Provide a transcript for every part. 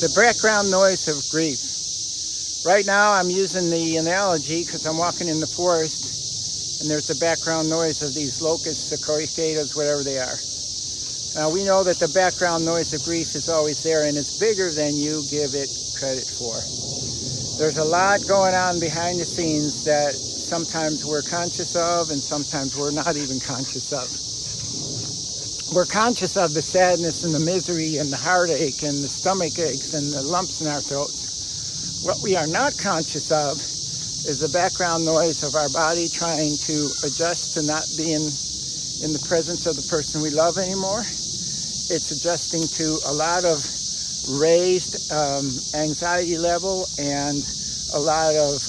The background noise of grief. Right now I'm using the analogy because I'm walking in the forest and there's the background noise of these locusts, cicadas, whatever they are. Now we know that the background noise of grief is always there and it's bigger than you give it credit for. There's a lot going on behind the scenes that sometimes we're conscious of and sometimes we're not even conscious of. We're conscious of the sadness and the misery and the heartache and the stomach aches and the lumps in our throats. What we are not conscious of is the background noise of our body trying to adjust to not being in the presence of the person we love anymore. It's adjusting to a lot of raised anxiety level and a lot of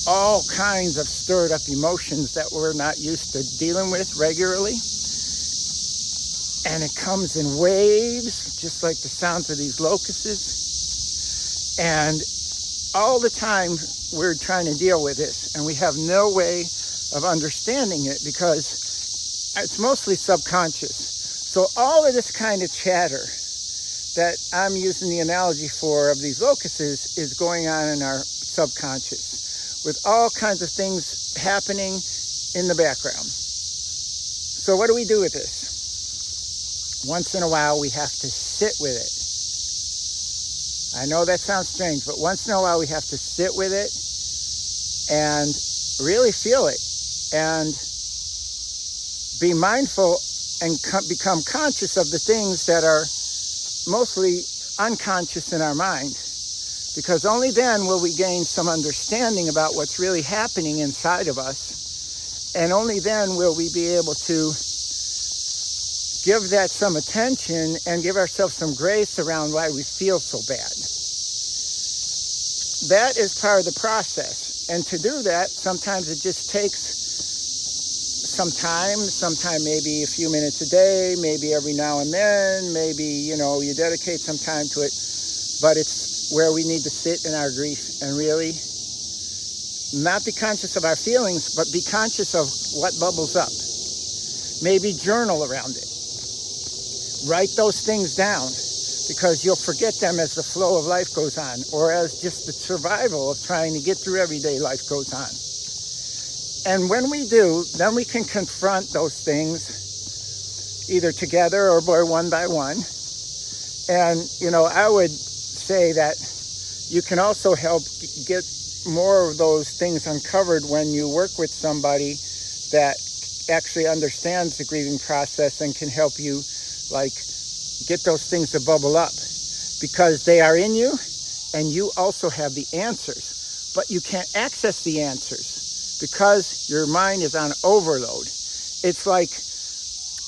all kinds of stirred up emotions that we're not used to dealing with regularly. And it comes in waves, just like the sounds of these locusts. And all the time we're trying to deal with this, and we have no way of understanding it because it's mostly subconscious. So all of this kind of chatter that I'm using the analogy for of these locusts is going on in our subconscious with all kinds of things happening in the background. So what do we do with this? Once in a while, we have to sit with it. I know that sounds strange, but once in a while, we have to sit with it and really feel it and be mindful and become conscious of the things that are mostly unconscious in our mind. Because only then will we gain some understanding about what's really happening inside of us. And only then will we be able to give that some attention and give ourselves some grace around why we feel so bad. That is part of the process. And to do that, sometimes it just takes some time, sometime maybe a few minutes a day, maybe every now and then, maybe, you dedicate some time to it. But it's where we need to sit in our grief and really not be conscious of our feelings, but be conscious of what bubbles up. Maybe journal around it. Write those things down because you'll forget them as the flow of life goes on or as just the survival of trying to get through everyday life goes on. And when we do, then we can confront those things either together or one by one. And, I would say that you can also help get more of those things uncovered when you work with somebody that actually understands the grieving process and can help you get those things to bubble up because they are in you and you also have the answers, but you can't access the answers because your mind is on overload. It's like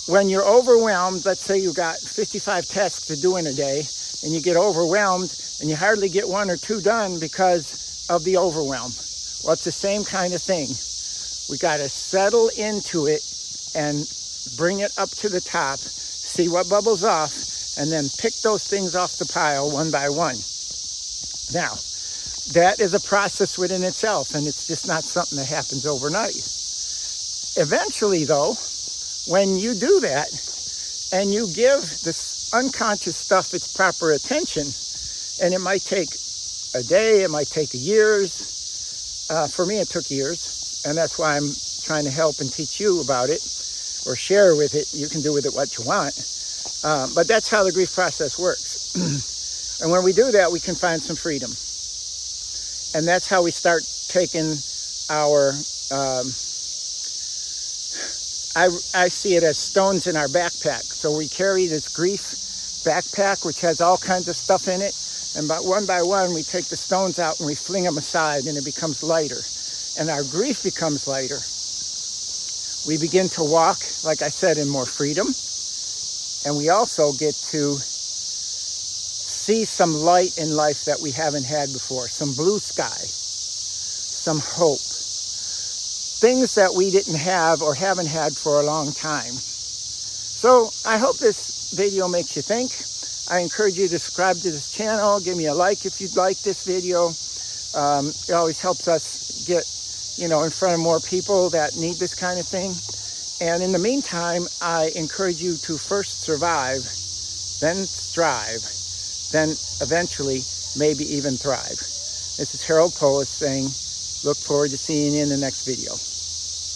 when you're overwhelmed, let's say you got 55 tasks to do in a day and you get overwhelmed and you hardly get one or two done because of the overwhelm. Well, it's the same kind of thing. We got to settle into it and bring it up to the top, see what bubbles off, and then pick those things off the pile one by one. Now, that is a process within itself, and it's just not something that happens overnight. Eventually, though, when you do that, and you give this unconscious stuff its proper attention, and it might take a day, it might take years. For me, it took years, and that's why I'm trying to help and teach you about it, or share with it. You can do with it what you want. But that's how the grief process works. And when we do that, we can find some freedom. And that's how we start taking our, I see it as stones in our backpack. So we carry this grief backpack, which has all kinds of stuff in it. And by one, we take the stones out and we fling them aside and it becomes lighter. And our grief becomes lighter. We begin to walk, like I said, in more freedom. And we also get to see some light in life that we haven't had before. Some blue sky, some hope. Things that we didn't have or haven't had for a long time. So I hope this video makes you think. I encourage you to subscribe to this channel. Give me a like if you'd like this video. It always helps us get in front of more people that need this kind of thing. And in the meantime, I encourage you to first survive, then strive. then eventually maybe even thrive. This is Harold Polis saying, look forward to seeing you in the next video.